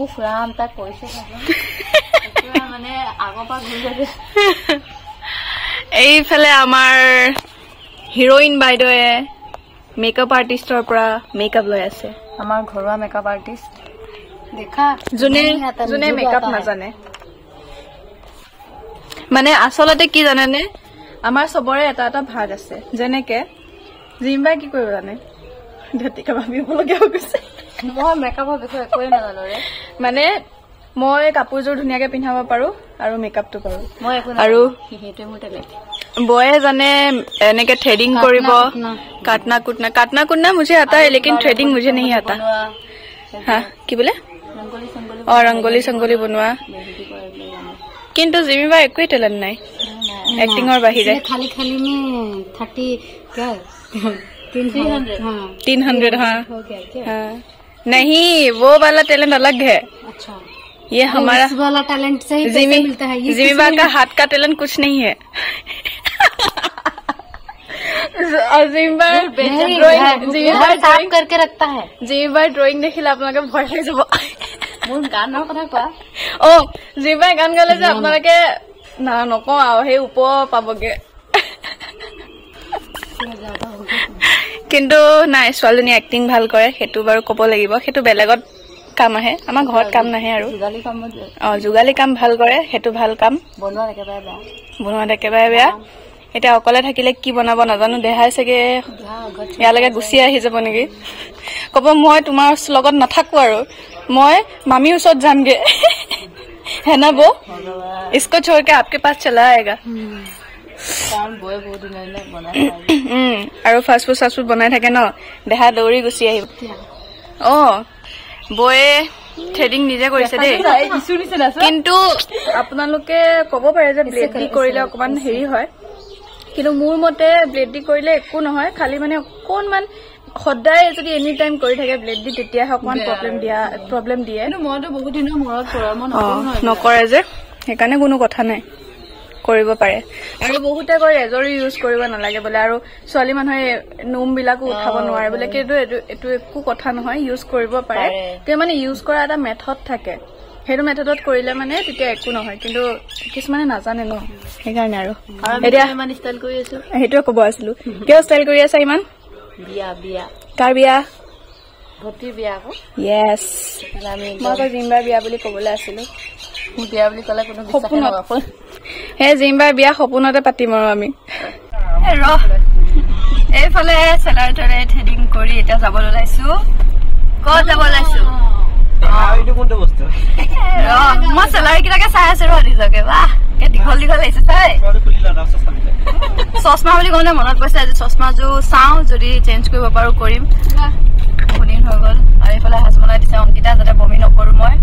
উফ ৰাম তাক কৈছে মানে আগৰ পৰা ঘূৰি গৈছে এইফালে আমাৰ হিৰোইন বাইদেৱে মেকআপ আৰ্টিষ্টৰ পৰা মেকআপ লৈ আছে আমাৰ ঘৰুৱা মেকআপ আৰ্টিষ্ট দেখা যোনে মেকআপ নাজানে মানে আচলতে কি জানেনে আমাৰ সবৰে এটা এটা ভাগ আছে যেনেকে জিম্বাই কি কৰিব জানে ধতিকা ভাবিবলগীয়া হৈ গৈছে মই মেকআপৰ বিষয়ে একোৱে নাজানো ৰে মানে মই কাপোৰযোৰ ধুনীয়াকে পিন্ধাব পাৰো আৰু মেকআপটো পাৰো মই একো আৰু সেইটোৱে মোৰ টেলেণ্ট বয়ে জানে এনেকে थ्रेडिंग কৰিব काटना कुटना मुझे आता है लेकिन थ्रेडिंग मुझे नहीं आता हाँ কি बोले और रंगोली संगोली बनवा किंतु जिम्मी बा একোই टेलेंट নাই एक्टिंगर बाहिरे खाली खाली में 30 क्या 300 हाँ हाँ नहीं वो वाला टैलेंट अलग है अच्छा ये हमारा वाला टैलेंट से ही मिलता है जिम्मी बा का हाथ का टैलेंट कुछ नहीं है ड्राइंग करके रखता है जिम्मी ड्राइंग देखिले आपलोके भय হৈ যাব মোৰ গানৰ কথা কোৱা ও জিম্মি গান গালে যে আপোনালোকে না নকও আৰু হে উপ পাবগে কিন্তু নাই ছোৱালীজনী এক্টিং ভাল কৰে হেতু বাৰু কব লাগিব হেতু বেলেগত কাম আহে আমাৰ ঘৰত কাম নাহে আৰু जुगाली কাম ভাল কৰে হেতু ভাল কাম বনোৱা একেবাৰে বেয়া এটা অকলে থাকিলে কি বনাব নাজানো দেহাই সকে ইয়ালৈকে গুছি আহি যাব নেকি কব মই তোমাৰ লগত নাথাকো আৰু মই মামি ওচৰত যামগে है ना वो इसको छोड़ के आपके पास चला आएगा আৰু ফাষ্ট ফুড বনাই থাকে ন দেহা দৌৰি গুছি আহিব অ বয়ে থ্ৰেডিং নিজে কৰিছে দেই কিন্তু আপোনালোকে কব পাৰে যে ব্লেড দি কৰিলে অকমান হেৰি হয় কিন্তু মোৰ মতে ব্লেড দি কৰিলে একো নহয় খালি মানে অকনমান সদায় যদি এনি টাইম কৰি থাকে ব্লেড দি তেতিয়া অকমান প্ৰবলেম দিয়ে মইতো বহুত দিনৰ মূৰত কৰা মই নকৰে যে সেইকাৰণে কোনো কথা নাই কৰিব পাৰে আৰু বহুতে কয় ৰেজৰি ইউজ কৰিব নালাগে বলে আৰু ছোৱালী মানুহে নোম বিলাকো উঠাব নোৱাৰে বলে কিন্তু এটো একো কথা নহয় ইউজ কৰিব পাৰে তে মানে ইউজ কৰা এটা মেথড থাকে হেটো মেথডত কৰিলে মানে তেতিয়া একো নহয় কিন্তু কিছুমানে নাজানে ন সেইকাৰণে আৰু এতিয়া ইমান ষ্টাইল কৰি আছো হেটো ক'ব আছিলো কিয় ষ্টাইল কৰি আছা ইমান বিয়া কাৰ বিয়া ভতি বিয়া আকৌ ইয়েস মই তো জিম্বাৰ বিয়া বুলি ক'বলৈ আছিলো বিয়া বুলি ক'লে কোনো বিশ্বাস নকৰে হে জিম্বাৰ বিয়া সপোনতে পাতিম আৰু আমি এইফালে চেলাৰটৰে থ্ৰেডিং কৰি এটা যাব লাইছো ক'ত যাব লাইছো এইটো কোনটো বস্তু মই চেলাৰী কিটাকে চাই আছো ৰ নিজকে বাহ কে দীঘল আহিছে চাই চশমা বুলি ক'লে মনত পৰিছে আজি চশমাযোৰ চাওঁ যদি চেঞ্জ কৰিব পাৰো কৰিম বহুদিন হৈ গ'ল আৰু এইফালে হাজ বনাই দিছে অংকিতা যাতে বমি নকৰো মই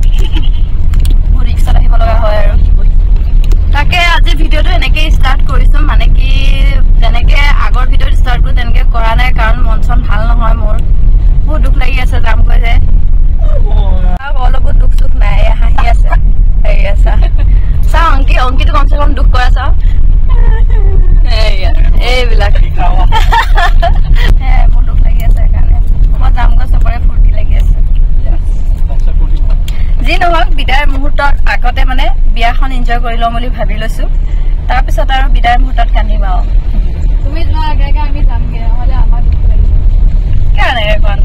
বহুত ৰিক্সত আহিব লগা হয় আৰু তাকে আজি ভিডিঅ'টো এনেকে ষ্টাৰ্ট কৰিছো মানে কি যেনেকে আগৰ ভিডিঅ'ত ষ্টাৰ্ট কৰো তেনেকে কৰা নাই কাৰণ মন চন ভাল নহয় মোৰ বহুত দুখ লাগি আছে যাম কৈ যে অলপ দুখ চুখ নাই হাঁহি আছে হেৰি আছে চাওঁ অংকিতো কমচে কম দুখ কৰা চাওঁ এইবিলাক মোৰ দুখ লাগি আছে সেইকাৰণে মই যাম গৈ চবৰে ফূৰ্তি লাগি আছে যি নহওক বিদায় মুহূৰ্তত আগতে মানে বিয়াখন এনজয় কৰি লওঁ বুলি ভাবি লৈছো তাৰপিছত আৰু বিদায় মুহূৰ্তত কান্দিম আৰু তুমি যোৱা আগে আমি যামগে নহ'লে আমাৰ দুখ লাগিব কেনে এখন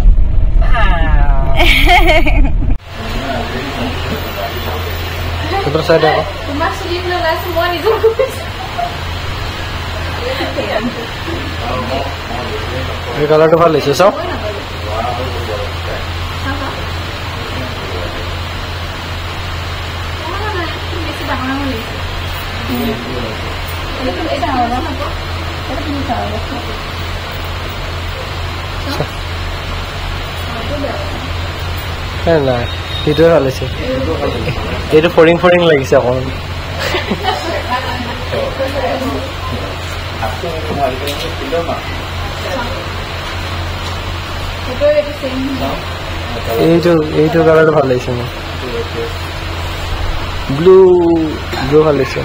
Terus ada apa? তোমাৰ স্লিপ লগাইছো মই নিজে Ini kalau ada valid so? Nah, itu valid sih. Itu foring লাগিছে অকমান এইটো কালাৰটো ভাল লাগিছে মোৰ ব্লু ভাল লাগিছে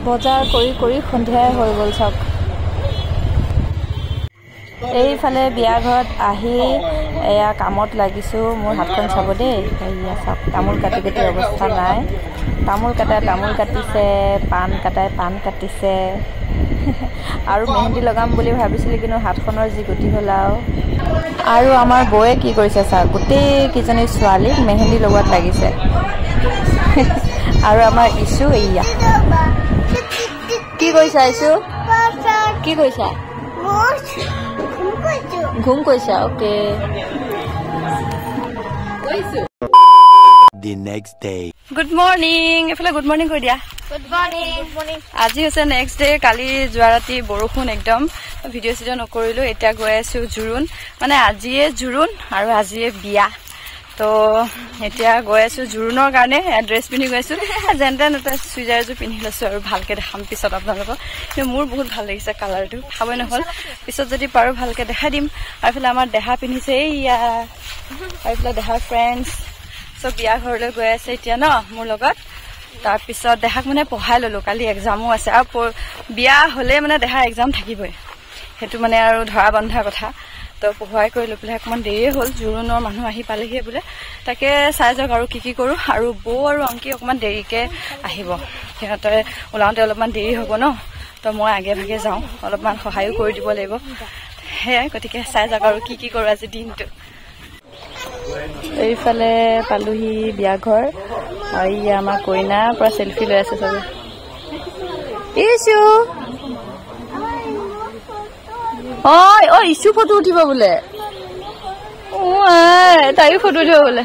বজাৰ কৰি কৰি সন্ধিয়াই হৈ গ'ল চব এইফালে বিয়া ঘৰত আহি এয়া কামত লাগিছোঁ মোৰ হাতখন চাব দেই এয়া চাওক তামোল কাটি কাটি অৱস্থা নাই তামোল কাটাই তামোল কাটিছে পাণ কাটাই পাণ কাটিছে আৰু মেহেন্দি লগাম বুলি ভাবিছিলোঁ কিন্তু হাতখনৰ যি গতি হ'ল আৰু আমাৰ বৌয়ে কি কৰিছে চা গোটেইকেইজনী ছোৱালীক মেহেন্দি লগোৱাত লাগিছে আৰু আমাৰ ইছু এয়া কি কৰিছা ইছু কি কৰিছা ঘুম কৈছা okay The next day. Good morning. এফালে গুড মৰ্নিং কৈ দিয়া গুড মৰ্নিং আজি হৈছে নেক্সট ডে কালি যোৱা ৰাতি বৰষুণ একদম ভিডিঅ' চিডিঅ' নকৰিলোঁ এতিয়া গৈ আছোঁ জোৰোণ মানে আজিয়ে জোৰোণ আৰু আজিয়ে বিয়া তো এতিয়া গৈ আছোঁ জোৰোণৰ কাৰণে ড্ৰেছ পিন্ধি গৈ আছোঁ যেন তেন এটা চুইজাৰ এযোৰ পিন্ধি লৈছোঁ আৰু ভালকৈ দেখাম পিছত আপোনালোকক কিন্তু মোৰ বহুত ভাল লাগিছে কালাৰটো খাবই নহ'ল পিছত যদি পাৰোঁ ভালকৈ দেখাই দিম আৰু এইফালে আমাৰ দেহা পিন্ধিছে এইয়া আৰু এইফালে দেহাৰ ফ্ৰেণ্ডছ চব বিয়া ঘৰলৈ গৈ আছে এতিয়া ন মোৰ লগত তাৰপিছত দেহাক মানে পঢ়াই ল'লোঁ কালি এক্সামো আছে আৰু বিয়া হ'লে মানে দেহাৰ এক্সাম থাকিবই সেইটো মানে আৰু ধৰা বন্ধা কথা তো পঢ়ুৱাই কৰি লৈ পেলাই অকণমান দেৰিয়ে হ'ল জোৰোণৰ মানুহ আহি পালেহি বোলে তাকে চাই যাওক আৰু কি কৰোঁ আৰু বৌ আৰু অংকি অকণমান দেৰিকৈ আহিব সিহঁতে ওলাওঁতে অলপমান দেৰি হ'ব ন তো মই আগে ভাগে যাওঁ অলপমান সহায়ো কৰি দিব লাগিব সেয়াই গতিকে চাই যাওক আৰু কি কৰোঁ আজি দিনটো এইফালে পালোহি বিয়া ঘৰ আৰু ই আমাৰ কইনা পৰা চেলফি লৈ আছে চবে ইছু ঐ ইছু ফটো উঠিব বোলে তাইও ফটো উঠিব বোলে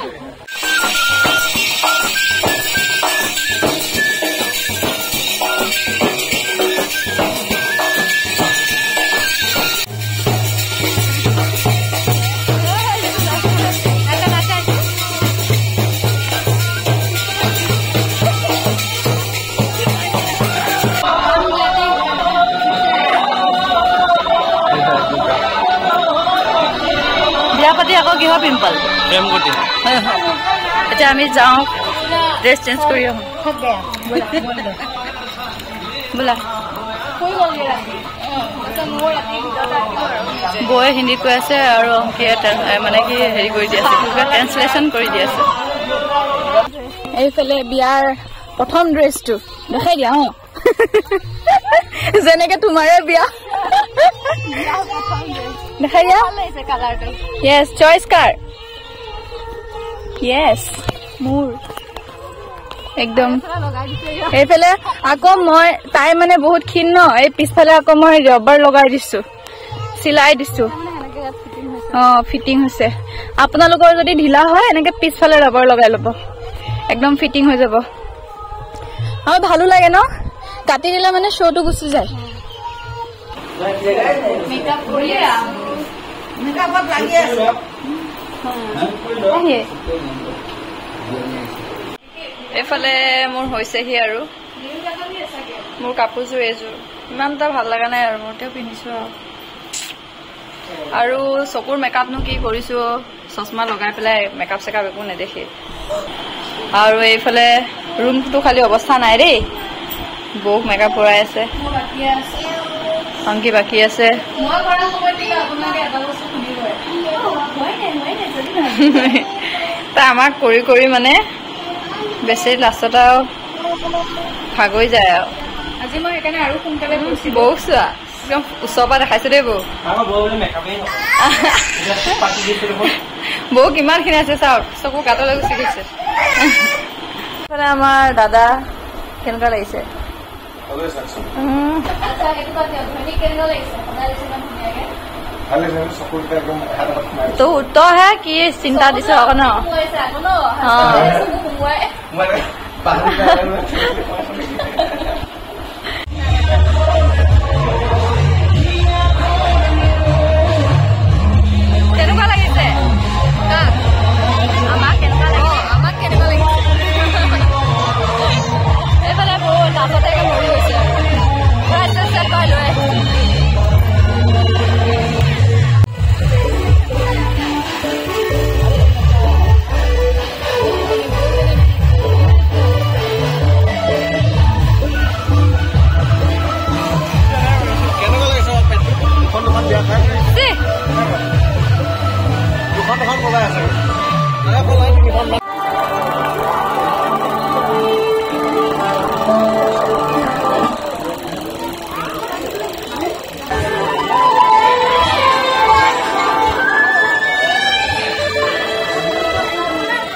আকৌ কিহৰ পিম্পল এতিয়া আমি যাওঁ ড্ৰেছ চেঞ্জ কৰি আহোঁ বোলা বৌয়ে হিন্দীত কৈ আছে আৰু অংকিয়ে মানে কি হেৰি কৰি দি আছে ট্ৰেঞ্চলেশ্যন কৰি দি আছে এইফালে বিয়াৰ প্ৰথম ড্ৰেছটো দেখাই দিয়া অঁ যেনেকে তোমাৰে বিয়া দেখাই দিয়া য়েছ চইচ কাৰ য়েছ মোৰ একদম এইফালে আকৌ মই তাই মানে বহুত ক্ষীণ ন এই পিছফালে আকৌ মই ৰবাৰ লগাই দিছো চিলাই দিছো ফিটিং হৈছে আপোনালোকৰ যদি ঢিলা হয় এনেকে পিছফালে ৰবাৰ লগাই ল'ব একদম ফিটিং হৈ যাব আৰু ভালো লাগে ন কাটি দিলে মানে শ্ব'টো গুচি যায় এইফালে মোৰ হৈছেহি আৰু মোৰ কাপোৰযোৰ এইযোৰ ইমান এটা ভাল লগা নাই আৰু মোৰ তেওঁ পিন্ধিছো আৰু চকুৰ মেকআপনো কি কৰিছো চশমা লগাই পেলাই মেকআপ চেকআপ একো নেদেখি আৰু এইফালে ৰুমটো খালি অৱস্থা নাই দেই বৌক মেকআপ কৰাই আছে অংকি বাকী আছে আমাক কৰি কৰি মানে বেছি লাষ্টত আৰু ভাগৰি যায় আৰু আজি মই সেইকাৰণে আৰু সোনকালে বৌক চোৱা একদম ওচৰৰ পৰা দেখাইছো দেই বৌ কিমানখিনি আছে চাওক চকু গাঁতলৈ গুচি গৈছে আমাৰ দাদা কেনেকুৱা লাগিছে তইহে কি চিন্তা দিছ আকৌ ন কেনেকুৱা লাগিছে আমাক কেনেকুৱা লাগিছে আমাক কেনেকুৱা লাগিছে এইফালে বহুত লাভতে মৰি গৈছে লৈ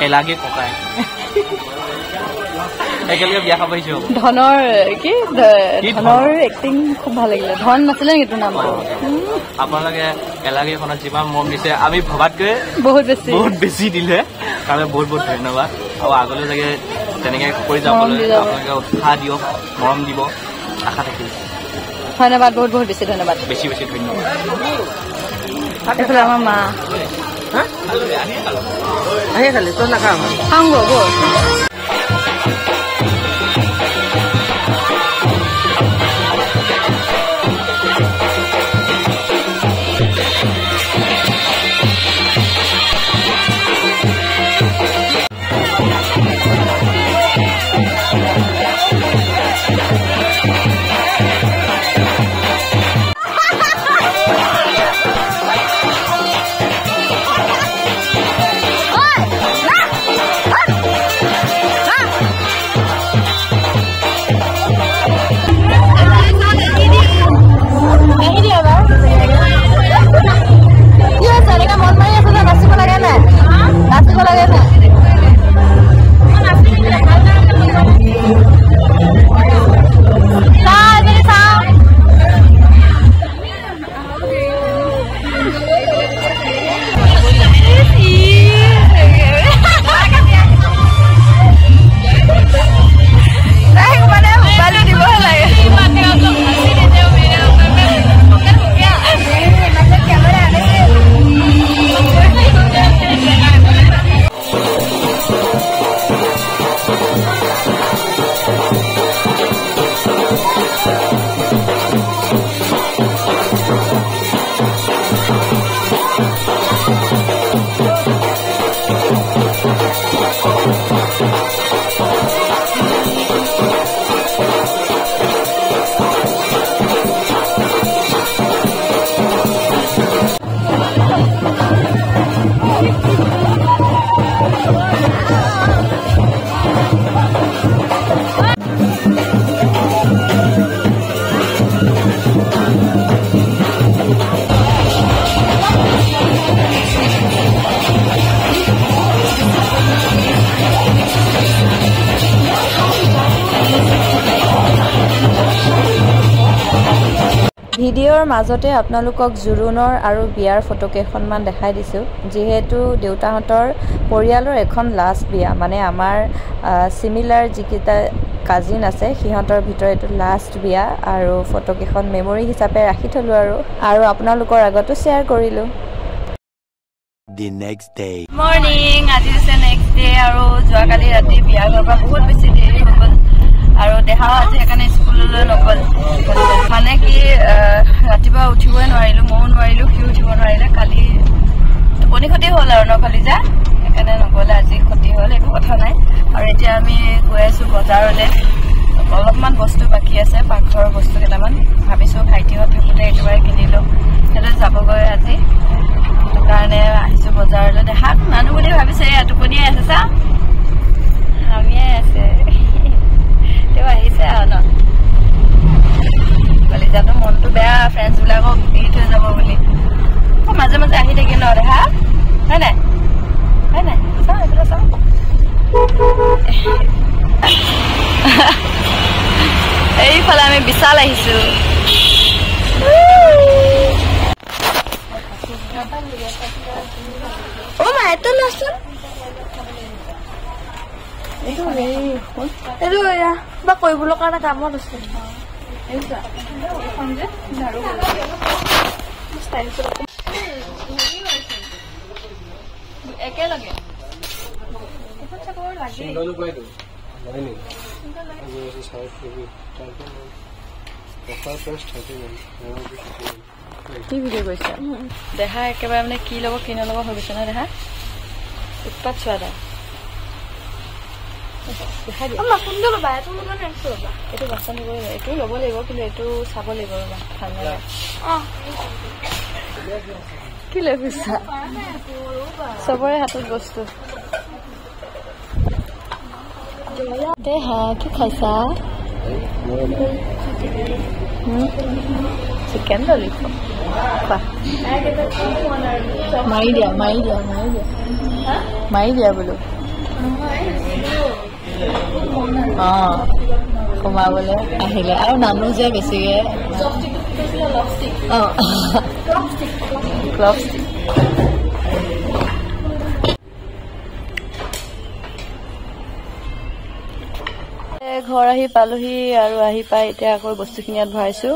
এলাগে ককাই একেলগে বিয়া খাব আহিছো ধনৰ কি ধনৰ এক্টিং খুব ভাল লাগিলে ধন নাছিলে নেকি তোৰ নামটো আপোনালোকে এলাগে এখনত যিমান মৰম দিছে আমি ভবাতকৈ বহুত বেছি দিলে কাৰণে বহুত বহুত ধন্যবাদ আৰু আগলৈ চাগে তেনেকৈ কৰি যাবলৈ আপোনালোকে উৎসাহ দিয়ক মৰম দিব আশা থাকিল ধন্যবাদ বহুত বহুত বেছি ধন্যবাদ বেছি বেছি ধন্যবাদ এইফালে আমাৰ মা আহি খালি তই নাখা খাওঁ গৈ ভিডিঅ'ৰ মাজতে আপোনালোকক জোৰোণৰ আৰু বিয়াৰ ফটো কেইখনমান দেখাই দিছোঁ যিহেতু দেউতাহঁতৰ পৰিয়ালৰ এখন লাষ্ট বিয়া মানে আমাৰ সিমিলাৰ যিকেইটা কাজিন আছে সিহঁতৰ ভিতৰত এইটো লাষ্ট বিয়া আৰু ফটো কেইখন মেমৰি হিচাপে ৰাখি থলো আৰু আপোনালোকৰ আগতো শ্বেয়াৰ কৰিলোঁ The next day. মৰ্নিং আজি হৈছে নেক্সট ডে আৰু যোৱাকালি ৰাতি বিয়া ঘৰৰ পৰা বহুত বেছি দেৰি হৈ গ'ল আৰু দেহাও আজি সেইকাৰণে স্কুললৈ নগ'ল মানে কি ৰাতিপুৱা উঠিবই নোৱাৰিলোঁ ময়ো নোৱাৰিলোঁ সি উঠিব নোৱাৰিলে কালি টোপনি ক্ষতি হ'ল আৰু নকলি যা সেইকাৰণে নগ'লে আজি ক্ষতি হ'ল একো কথা নাই আৰু এতিয়া আমি গৈ আছোঁ বজাৰলৈ অলপমান বস্তু বাকী আছে পাকঘৰৰ বস্তু কেইটামান ভাবিছোঁ ভাইটিহঁত থাকোঁতে একেবাৰে কিনিলোঁ সিহঁতে যাবগৈ আজি সেইটো কাৰণে আহিছোঁ বজাৰলৈ দেখাত নানো বুলি ভাবিছে এয়া টোপনিয়ে আছে চা হামিয়াই আছে তেওঁ আহিছে আৰু ন কলিজাটো মনটো বেয়া ফ্ৰেণ্ডছবিলাকক এৰি থৈ যাব বুলি মাজে মাজে আহি থাকে ন দেহা হয় নাই চাওঁ এইফালে চাওঁ এইফালে আমি বিশাল আহিছোঁ অ' মা এইটো নাচোন এইটো এয়া কিবা কৰিবলৈ কাৰণে কামত আছে একেলগে কি ভিডিঅ' কৰিছে দেহা একেবাৰে মানে কি ল'ব কি নল'ব হৈ গৈছে নহয় দেহা উৎপাত চোৱা দা এইটো বাচন দিব লাগিব এইটো ল'ব লাগিব কিন্তু এইটো চাব লাগিব ৰবা ঠাণ্ডা কি কি লৈ ফুৰিছা চবৰে হাতত বস্তু দে হা কি খাইছা চিকেন ললিপপ মাৰি দিয়া বোলো কমাবলে আহিলে আৰু নানো যে বেছিকে ঘৰ আহি পালোহি আৰু আহি পাই এতিয়া আকৌ বস্তুখিনি ইয়াত ভৰাইছো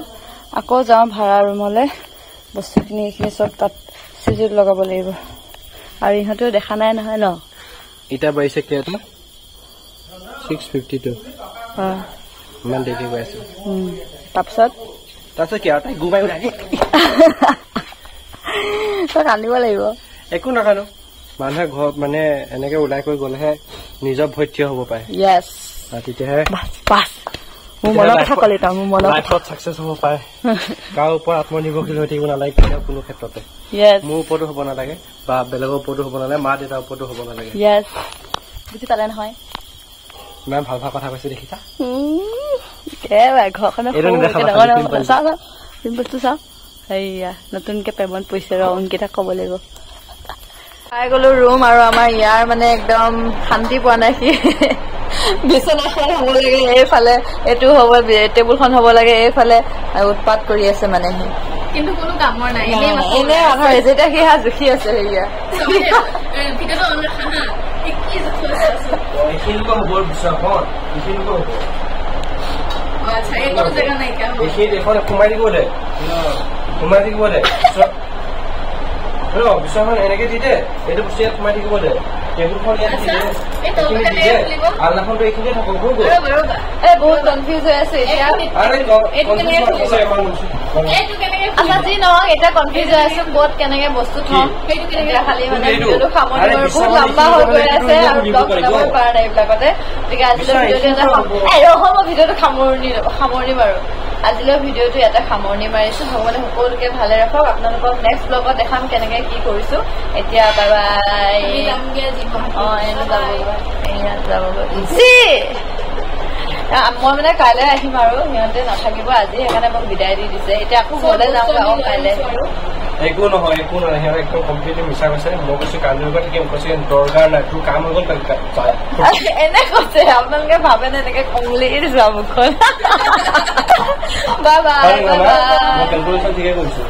আকৌ যাওঁ ভাড়া ৰুমলৈ বস্তুখিনি এইখিনি চব তাত চিজিত লগাব লাগিব আৰু ইহঁতেও দেখা নাই নহয় ন ইটা বাঢ়িছে কেইটা 652 ইমান দেৰি গৈ আছে তাৰপিছত কি আৰু তাই গুবাই উঠাই তই কান্দিব লাগিব একো নাকানো মানুহে ঘৰত মানে এনেকে ওলাই কৰি গ'লেহে নিজৰ ভৰিত থিয় হ'ব পাৰে য়েছ তেতিয়াহে মোৰ মনৰ কথা ক'লে তই মোৰ মনৰ লাইফত ছাকচেছ হ'ব পাৰে কাৰ ওপৰত আত্মনিৰ্ভৰশীল হৈ থাকিব নালাগে কোনো ক্ষেত্ৰতে মোৰ ওপৰতো হ'ব নালাগে বা বেলেগৰ ওপৰতো হ'ব নালাগে মা দেউতাৰ ওপৰতো হ'ব নালাগে য়েছ বুজি পালে নহয় ইমান ভাল ভাল কথা কৈছে দেখিছা ঘৰখনৰ বস্তু চাওঁ সেয়া নতুনকে পেমেণ্ট পৰিছে ৰ অংকিতা ক'ব লাগিব পাই গলো ৰুম আৰু আমাৰ ইয়াৰ মানে একদম শান্তি পোৱা নাই সি বিচনাখন হ'ব লাগে এইফালে এইটো হ'ব টেবুলখন হ'ব লাগে এইফালে উৎপাত কৰি আছে মানে সি কিন্তু কোনো কামৰ নাই এনে আধাৰ যেতিয়া সি হা জুখি আছে সেয়া বিচনাখন এনেকে দি দে এইটো বস্তু ইয়াত সোমাই থাকিব দে টেবুলখন আলনাখনটো এইখিনিয়ে থাকক বহুত কনফিউজ হৈ আছে এতিয়া আচ্ছা যি নহওক এতিয়া কনফিউজ হৈ আছো ক'ত কেনেকে বস্তু থম খালি মানে ভিডিঅ'টো সামৰিব বহুত লম্বা হৈ গৈ আছে আৰু ব্লগ বনাব পৰা নাই এইবিলাকতে গতিকে আজিলৈ ভিডিঅ'টো মই ভিডিঅ'টো সামৰণি বাৰু আজিলৈ ভিডিঅ'টো ইয়াতে সামৰণি মাৰিছো ভগৱানে সকলোকে ভালে ৰাখক আপোনালোকক নেক্সট ব্লগত দেখাম কেনেকে কি কৰিছো এতিয়া বাই বাই মই মানে কাইলৈ আহিম আৰু সিহঁতে নাথাকিব আজি সেইকাৰণে মোক বিদায় দি দিছে এতিয়া আকৌ ঘৰলৈ যাম আকৌ কাইলৈ একো নহয় সিহঁতে একদম কমপ্লিটলি মিছা কৈছে মই কৈছো কাইলৈ থাকিম কৈছে দৰকাৰ নাই তোৰ কাম হৈ গ'ল এনে কৈছে আপোনালোকে ভাবে নে এনেকে কমলি যোৱা মুখখন বাই বাই ঠিকে কৈছো